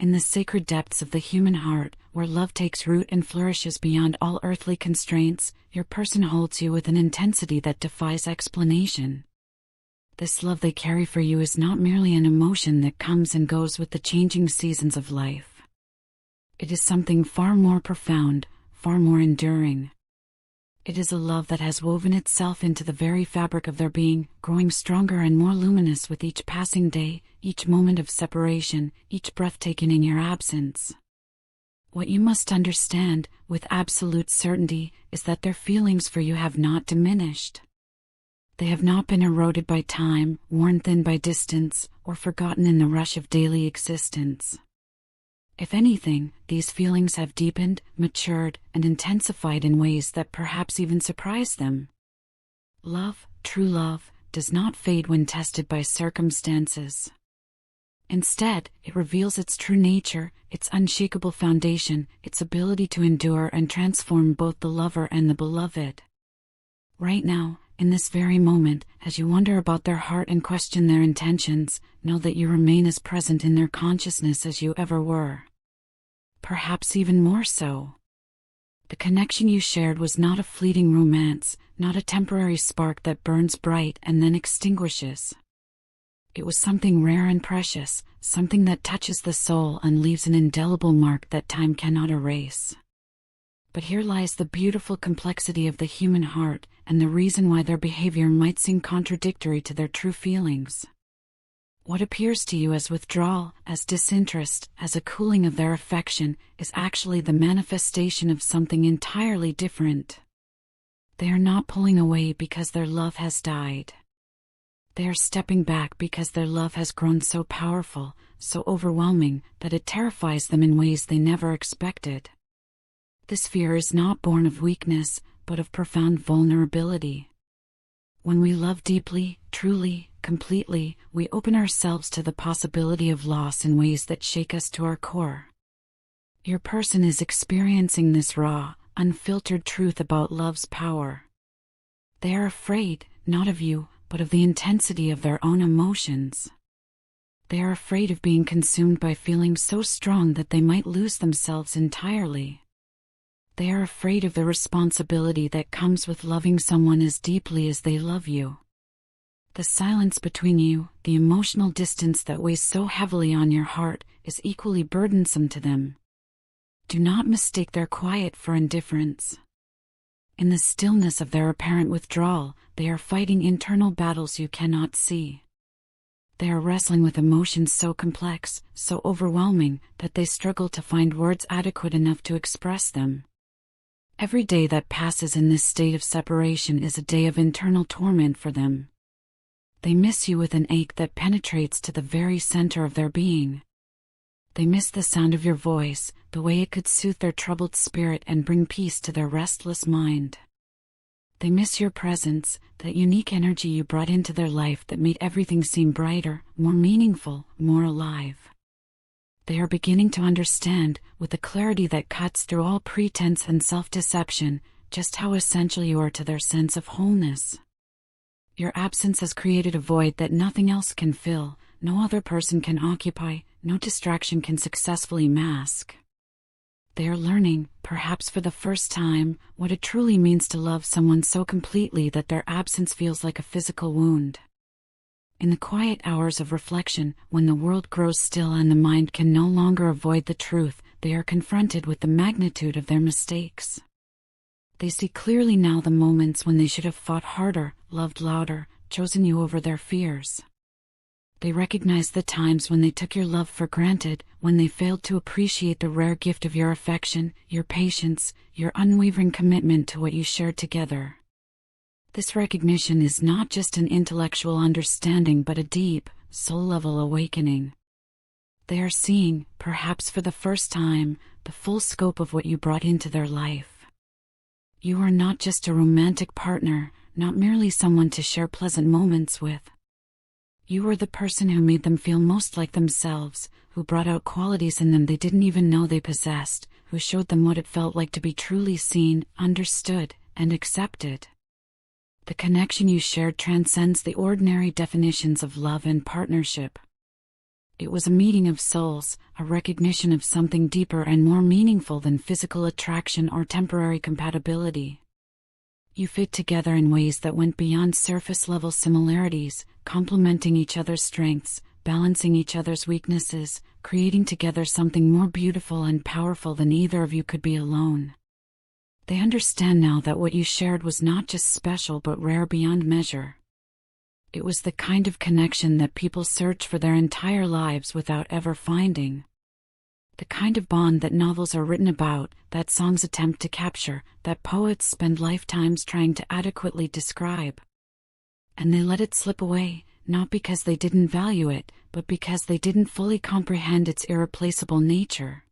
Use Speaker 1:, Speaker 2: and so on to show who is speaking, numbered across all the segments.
Speaker 1: In the sacred depths of the human heart, where love takes root and flourishes beyond all earthly constraints, your person holds you with an intensity that defies explanation. This love they carry for you is not merely an emotion that comes and goes with the changing seasons of life. It is something far more profound, far more enduring. It is a love that has woven itself into the very fabric of their being, growing stronger and more luminous with each passing day, each moment of separation, each breath taken in your absence. What you must understand, with absolute certainty, is that their feelings for you have not diminished. They have not been eroded by time, worn thin by distance, or forgotten in the rush of daily existence. If anything, these feelings have deepened, matured, and intensified in ways that perhaps even surprise them. Love, true love, does not fade when tested by circumstances. Instead, it reveals its true nature, its unshakable foundation, its ability to endure and transform both the lover and the beloved. Right now, in this very moment, as you wonder about their heart and question their intentions, know that you remain as present in their consciousness as you ever were. Perhaps even more so. The connection you shared was not a fleeting romance, not a temporary spark that burns bright and then extinguishes. It was something rare and precious, something that touches the soul and leaves an indelible mark that time cannot erase. But here lies the beautiful complexity of the human heart, and the reason why their behavior might seem contradictory to their true feelings. What appears to you as withdrawal, as disinterest, as a cooling of their affection, is actually the manifestation of something entirely different. They are not pulling away because their love has died. They are stepping back because their love has grown so powerful, so overwhelming, that it terrifies them in ways they never expected. This fear is not born of weakness, but of profound vulnerability. When we love deeply, truly, completely, we open ourselves to the possibility of loss in ways that shake us to our core. Your person is experiencing this raw, unfiltered truth about love's power. They are afraid, not of you, but of the intensity of their own emotions. They are afraid of being consumed by feelings so strong that they might lose themselves entirely. They are afraid of the responsibility that comes with loving someone as deeply as they love you. The silence between you, the emotional distance that weighs so heavily on your heart, is equally burdensome to them. Do not mistake their quiet for indifference. In the stillness of their apparent withdrawal, they are fighting internal battles you cannot see. They are wrestling with emotions so complex, so overwhelming, that they struggle to find words adequate enough to express them. Every day that passes in this state of separation is a day of internal torment for them. They miss you with an ache that penetrates to the very center of their being. They miss the sound of your voice, the way it could soothe their troubled spirit and bring peace to their restless mind. They miss your presence, that unique energy you brought into their life that made everything seem brighter, more meaningful, more alive. They are beginning to understand, with a clarity that cuts through all pretense and self-deception, just how essential you are to their sense of wholeness. Your absence has created a void that nothing else can fill, no other person can occupy, no distraction can successfully mask. They are learning, perhaps for the first time, what it truly means to love someone so completely that their absence feels like a physical wound. In the quiet hours of reflection, when the world grows still and the mind can no longer avoid the truth, they are confronted with the magnitude of their mistakes. They see clearly now the moments when they should have fought harder, loved louder, chosen you over their fears. They recognize the times when they took your love for granted, when they failed to appreciate the rare gift of your affection, your patience, your unwavering commitment to what you shared together. This recognition is not just an intellectual understanding but a deep, soul-level awakening. They are seeing, perhaps for the first time, the full scope of what you brought into their life. You are not just a romantic partner, not merely someone to share pleasant moments with. You were the person who made them feel most like themselves, who brought out qualities in them they didn't even know they possessed, who showed them what it felt like to be truly seen, understood, and accepted. The connection you shared transcends the ordinary definitions of love and partnership. It was a meeting of souls, a recognition of something deeper and more meaningful than physical attraction or temporary compatibility. You fit together in ways that went beyond surface-level similarities, complementing each other's strengths, balancing each other's weaknesses, creating together something more beautiful and powerful than either of you could be alone. They understand now that what you shared was not just special but rare beyond measure. It was the kind of connection that people search for their entire lives without ever finding. The kind of bond that novels are written about, that songs attempt to capture, that poets spend lifetimes trying to adequately describe. And they let it slip away, not because they didn't value it, but because they didn't fully comprehend its irreplaceable nature.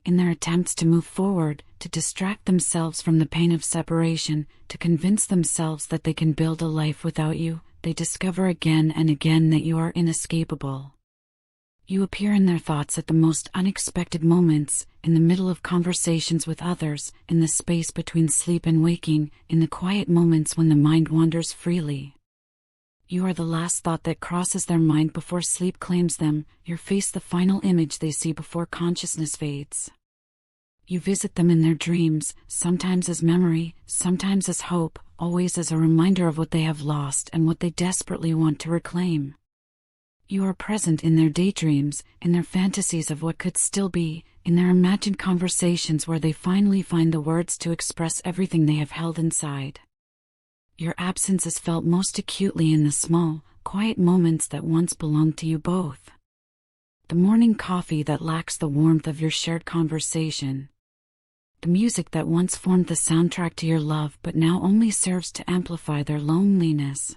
Speaker 1: In their attempts to move forward, to distract themselves from the pain of separation, to convince themselves that they can build a life without you, they discover again and again that you are inescapable. You appear in their thoughts at the most unexpected moments, in the middle of conversations with others, in the space between sleep and waking, in the quiet moments when the mind wanders freely. You are the last thought that crosses their mind before sleep claims them, your face the final image they see before consciousness fades. You visit them in their dreams, sometimes as memory, sometimes as hope, always as a reminder of what they have lost and what they desperately want to reclaim. You are present in their daydreams, in their fantasies of what could still be, in their imagined conversations where they finally find the words to express everything they have held inside. Your absence is felt most acutely in the small, quiet moments that once belonged to you both. The morning coffee that lacks the warmth of your shared conversation. The music that once formed the soundtrack to your love but now only serves to amplify their loneliness.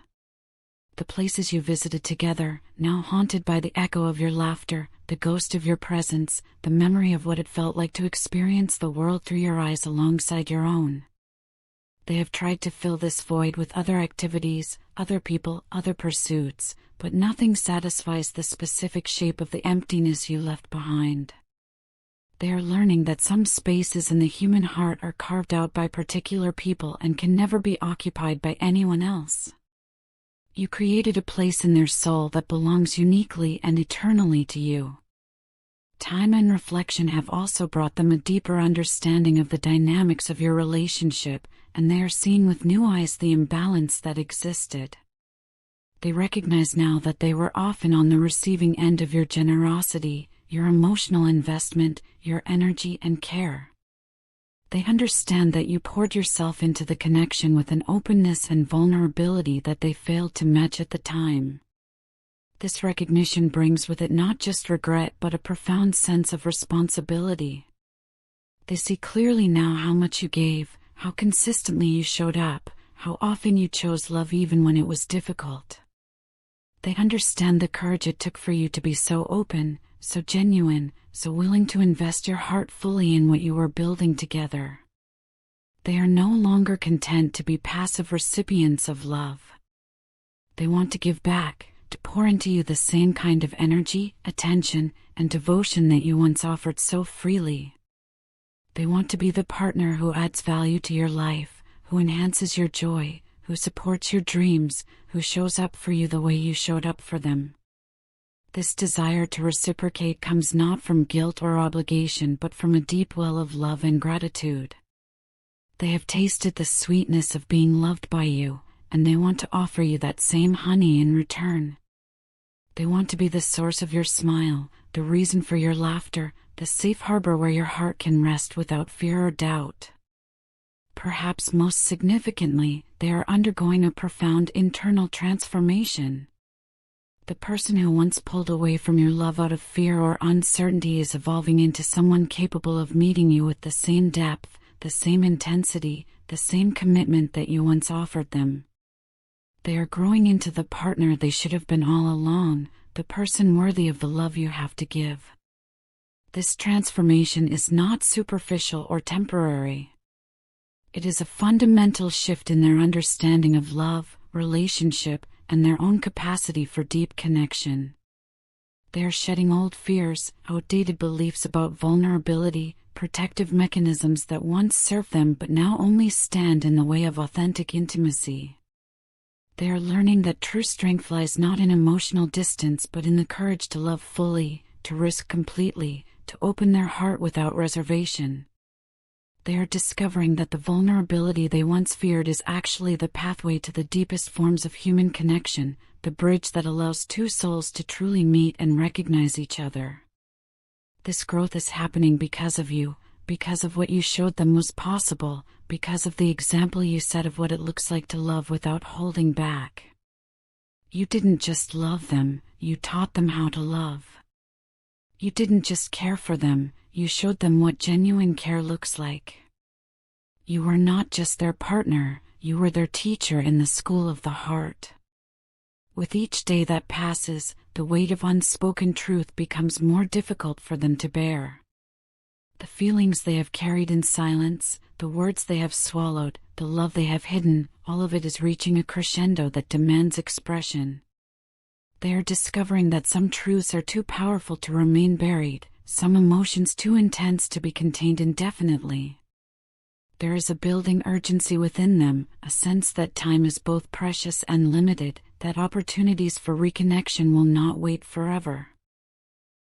Speaker 1: The places you visited together, now haunted by the echo of your laughter, the ghost of your presence, the memory of what it felt like to experience the world through your eyes alongside your own. They have tried to fill this void with other activities, other people, other pursuits, but nothing satisfies the specific shape of the emptiness you left behind. They are learning that some spaces in the human heart are carved out by particular people and can never be occupied by anyone else. You created a place in their soul that belongs uniquely and eternally to you. Time and reflection have also brought them a deeper understanding of the dynamics of your relationship, and they are seeing with new eyes the imbalance that existed. They recognize now that they were often on the receiving end of your generosity, your emotional investment, your energy and care. They understand that you poured yourself into the connection with an openness and vulnerability that they failed to match at the time. This recognition brings with it not just regret but a profound sense of responsibility. They see clearly now how much you gave, how consistently you showed up, how often you chose love even when it was difficult. They understand the courage it took for you to be so open, so genuine, so willing to invest your heart fully in what you were building together. They are no longer content to be passive recipients of love. They want to give back, to pour into you the same kind of energy, attention, and devotion that you once offered so freely. They want to be the partner who adds value to your life, who enhances your joy, who supports your dreams, who shows up for you the way you showed up for them. This desire to reciprocate comes not from guilt or obligation but from a deep well of love and gratitude. They have tasted the sweetness of being loved by you, and they want to offer you that same honey in return. They want to be the source of your smile, the reason for your laughter, the safe harbor where your heart can rest without fear or doubt. Perhaps most significantly, they are undergoing a profound internal transformation. The person who once pulled away from your love out of fear or uncertainty is evolving into someone capable of meeting you with the same depth, the same intensity, the same commitment that you once offered them. They are growing into the partner they should have been all along, the person worthy of the love you have to give. This transformation is not superficial or temporary. It is a fundamental shift in their understanding of love, relationship, and their own capacity for deep connection. They are shedding old fears, outdated beliefs about vulnerability, protective mechanisms that once served them but now only stand in the way of authentic intimacy. They are learning that true strength lies not in emotional distance but in the courage to love fully, to risk completely, to open their heart without reservation. They are discovering that the vulnerability they once feared is actually the pathway to the deepest forms of human connection, the bridge that allows two souls to truly meet and recognize each other. This growth is happening because of you, because of what you showed them was possible, because of the example you set of what it looks like to love without holding back. You didn't just love them, you taught them how to love. You didn't just care for them, you showed them what genuine care looks like. You were not just their partner, you were their teacher in the school of the heart. With each day that passes, the weight of unspoken truth becomes more difficult for them to bear. The feelings they have carried in silence, the words they have swallowed, the love they have hidden, all of it is reaching a crescendo that demands expression. They are discovering that some truths are too powerful to remain buried, some emotions too intense to be contained indefinitely. There is a building urgency within them, a sense that time is both precious and limited, that opportunities for reconnection will not wait forever.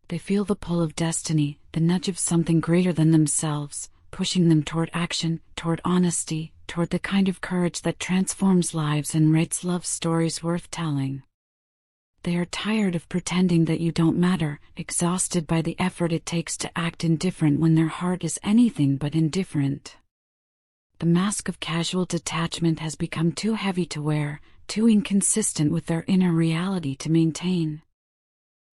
Speaker 1: They feel the pull of destiny, the nudge of something greater than themselves, pushing them toward action, toward honesty, toward the kind of courage that transforms lives and writes love stories worth telling. They are tired of pretending that you don't matter, exhausted by the effort it takes to act indifferent when their heart is anything but indifferent. The mask of casual detachment has become too heavy to wear, too inconsistent with their inner reality to maintain.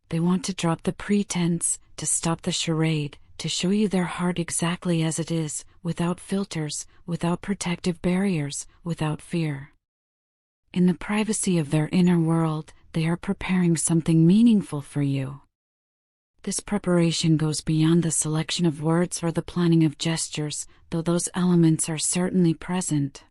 Speaker 1: They want to drop the pretense, to stop the charade, to show you their heart exactly as it is, without filters, without protective barriers, without fear. In the privacy of their inner world, they are preparing something meaningful for you. This preparation goes beyond the selection of words or the planning of gestures, though those elements are certainly present.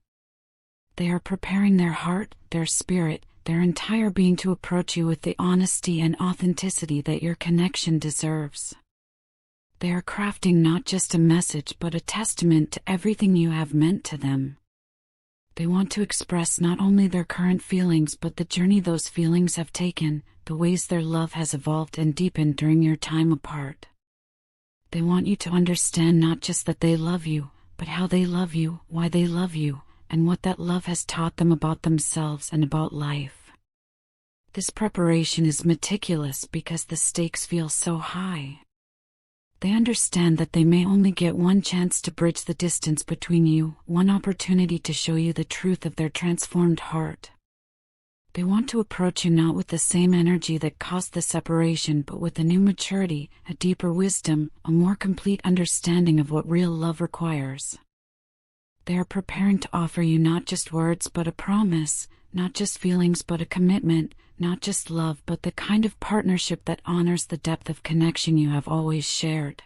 Speaker 1: They are preparing their heart, their spirit, their entire being to approach you with the honesty and authenticity that your connection deserves. They are crafting not just a message but a testament to everything you have meant to them. They want to express not only their current feelings but the journey those feelings have taken, the ways their love has evolved and deepened during your time apart. They want you to understand not just that they love you, but how they love you, why they love you, and what that love has taught them about themselves and about life. This preparation is meticulous because the stakes feel so high. They understand that they may only get one chance to bridge the distance between you, one opportunity to show you the truth of their transformed heart. They want to approach you not with the same energy that caused the separation but with a new maturity, a deeper wisdom, a more complete understanding of what real love requires. They are preparing to offer you not just words but a promise, not just feelings but a commitment, not just love but the kind of partnership that honors the depth of connection you have always shared.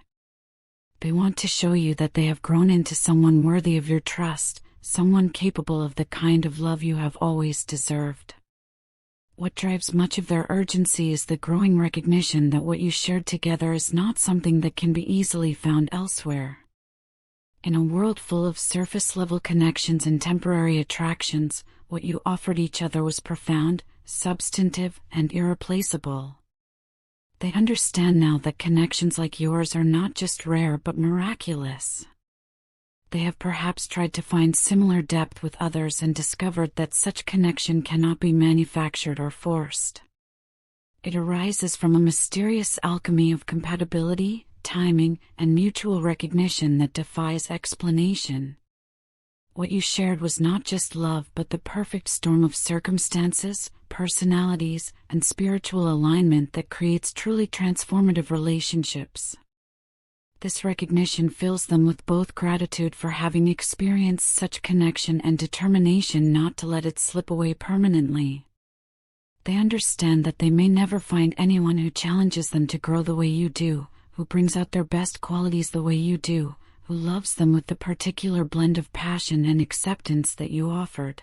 Speaker 1: They want to show you that they have grown into someone worthy of your trust, someone capable of the kind of love you have always deserved. What drives much of their urgency is the growing recognition that what you shared together is not something that can be easily found elsewhere. In a world full of surface-level connections and temporary attractions, what you offered each other was profound, substantive, and irreplaceable. They understand now that connections like yours are not just rare but miraculous. They have perhaps tried to find similar depth with others and discovered that such connection cannot be manufactured or forced. It arises from a mysterious alchemy of compatibility, timing, and mutual recognition that defies explanation. What you shared was not just love but the perfect storm of circumstances, personalities, and spiritual alignment that creates truly transformative relationships. This recognition fills them with both gratitude for having experienced such connection and determination not to let it slip away permanently. They understand that they may never find anyone who challenges them to grow the way you do, who brings out their best qualities the way you do, who loves them with the particular blend of passion and acceptance that you offered.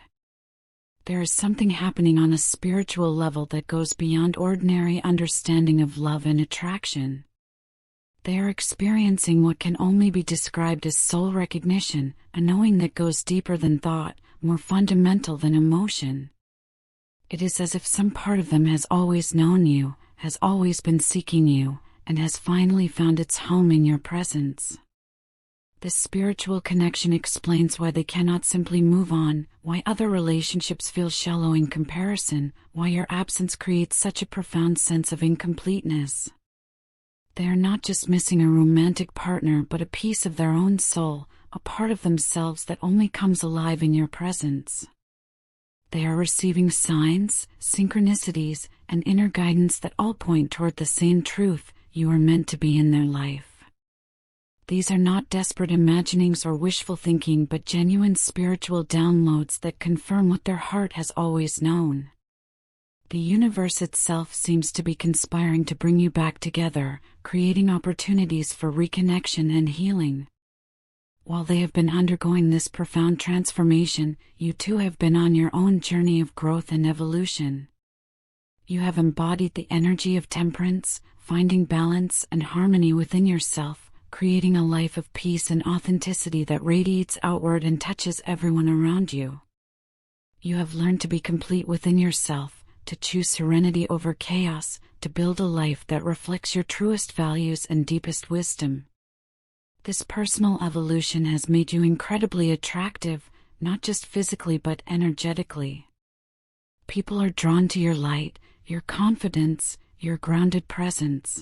Speaker 1: There is something happening on a spiritual level that goes beyond ordinary understanding of love and attraction. They are experiencing what can only be described as soul recognition, a knowing that goes deeper than thought, more fundamental than emotion. It is as if some part of them has always known you, has always been seeking you, and has finally found its home in your presence. This spiritual connection explains why they cannot simply move on, why other relationships feel shallow in comparison, why your absence creates such a profound sense of incompleteness. They are not just missing a romantic partner but a piece of their own soul, a part of themselves that only comes alive in your presence. They are receiving signs, synchronicities, and inner guidance that all point toward the same truth: you are meant to be in their life. These are not desperate imaginings or wishful thinking but genuine spiritual downloads that confirm what their heart has always known. The universe itself seems to be conspiring to bring you back together, creating opportunities for reconnection and healing. While they have been undergoing this profound transformation, you too have been on your own journey of growth and evolution. You have embodied the energy of temperance, finding balance and harmony within yourself, creating a life of peace and authenticity that radiates outward and touches everyone around you. You have learned to be complete within yourself, to choose serenity over chaos, to build a life that reflects your truest values and deepest wisdom. This personal evolution has made you incredibly attractive, not just physically but energetically. People are drawn to your light, your confidence, your grounded presence.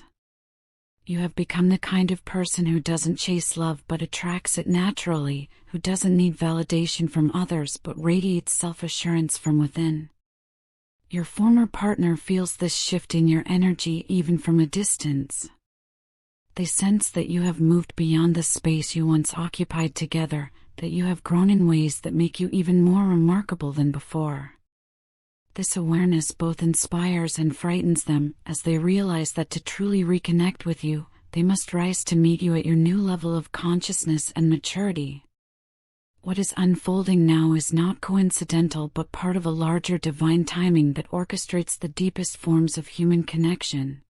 Speaker 1: You have become the kind of person who doesn't chase love but attracts it naturally, who doesn't need validation from others but radiates self-assurance from within. Your former partner feels this shift in your energy even from a distance. They sense that you have moved beyond the space you once occupied together, that you have grown in ways that make you even more remarkable than before. This awareness both inspires and frightens them, as they realize that to truly reconnect with you, they must rise to meet you at your new level of consciousness and maturity. What is unfolding now is not coincidental but part of a larger divine timing that orchestrates the deepest forms of human connection.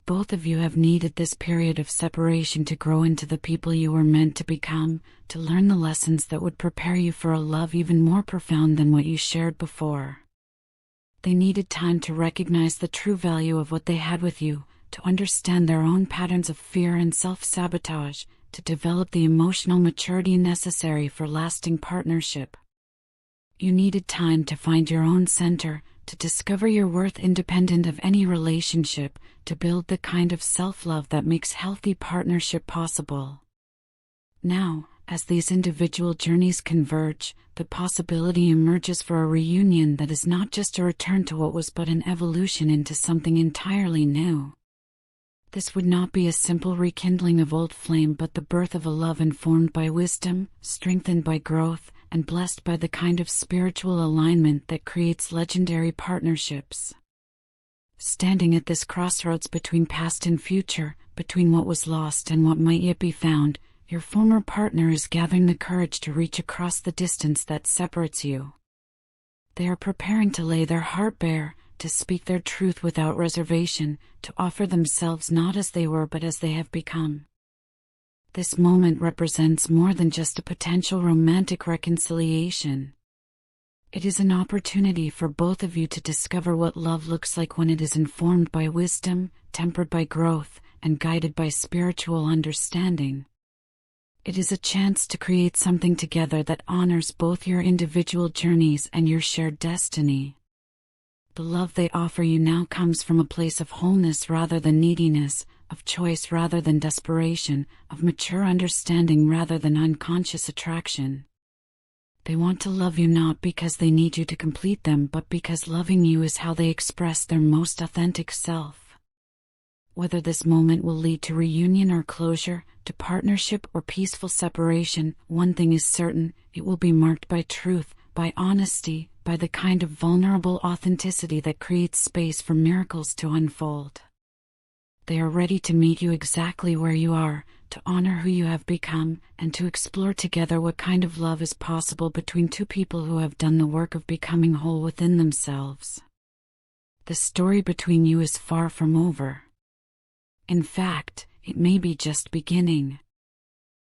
Speaker 1: Both of you have needed this period of separation to grow into the people you were meant to become, to learn the lessons that would prepare you for a love even more profound than what you shared before. They needed time to recognize the true value of what they had with you, to understand their own patterns of fear and self-sabotage, to develop the emotional maturity necessary for lasting partnership. You needed time to find your own center, to discover your worth independent of any relationship, to build the kind of self-love that makes healthy partnership possible. Now, as these individual journeys converge, the possibility emerges for a reunion that is not just a return to what was but an evolution into something entirely new. This would not be a simple rekindling of old flame but the birth of a love informed by wisdom, strengthened by growth, and blessed by the kind of spiritual alignment that creates legendary partnerships. Standing at this crossroads between past and future, between what was lost and what might yet be found, your former partner is gathering the courage to reach across the distance that separates you. They are preparing to lay their heart bare, to speak their truth without reservation, to offer themselves not as they were but as they have become. This moment represents more than just a potential romantic reconciliation. It is an opportunity for both of you to discover what love looks like when it is informed by wisdom, tempered by growth, and guided by spiritual understanding. It is a chance to create something together that honors both your individual journeys and your shared destiny. The love they offer you now comes from a place of wholeness rather than neediness, of choice rather than desperation, of mature understanding rather than unconscious attraction. They want to love you not because they need you to complete them but because loving you is how they express their most authentic self. Whether this moment will lead to reunion or closure, to partnership or peaceful separation, one thing is certain: it will be marked by truth, by honesty, by the kind of vulnerable authenticity that creates space for miracles to unfold. They are ready to meet you exactly where you are, to honor who you have become, and to explore together what kind of love is possible between two people who have done the work of becoming whole within themselves. The story between you is far from over. In fact, it may be just beginning.